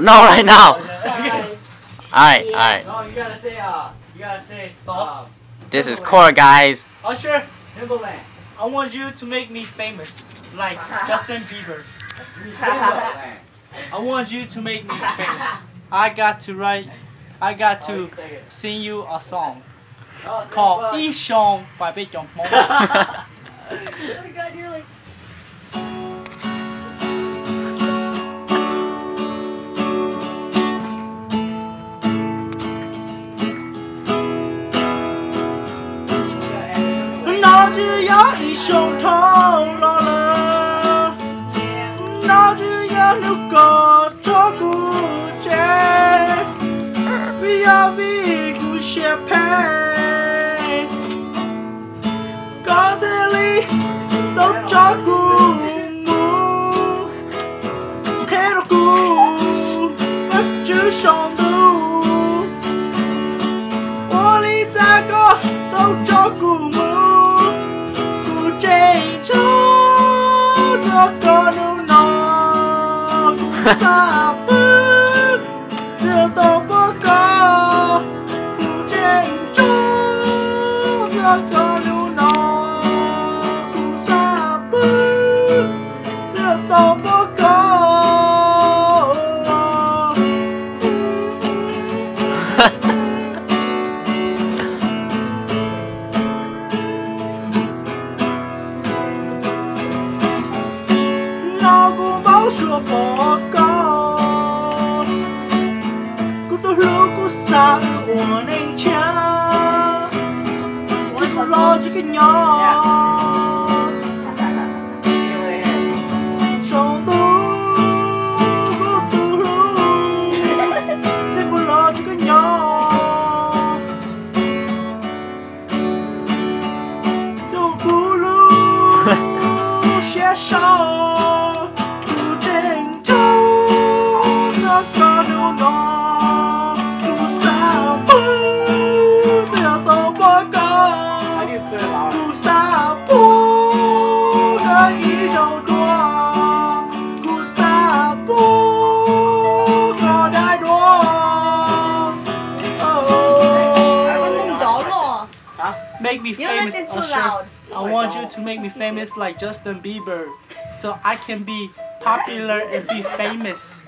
No, right now. Okay. Alright, alright. No, you gotta say stop. This is core, guys. Usher, Timberland. I want you to make me famous, like Justin Bieber. Timberland. I want you to make me famous. I got to sing you a song called xyoo by Hmong. Oh my god, you're like. Nó chỉ có xyoo thôi lo lơ, nó chỉ có nụ cười cho cô trẻ, vì cô sẽ phải có thể lý đâu cho cô muốn thế rồi cô bắt chước xong đâu, ô lý ta có đâu cho cô muốn. Cho con yêu nó cũng xa bước giờ tôi có cũng chạy cho con yêu nó cũng xa bước giờ tôi có nó cũng bảo sửa bỏ con cũng tôi lúc cũng xa của anh cha tôi lo cho cái nhỏ sống tôi lúc tôi cũng lo cho cái nhỏ tôi cũng lúc sẽ sao Make me famous, Usher. I want you to make me famous like Justin Bieber, so I can be popular and be famous.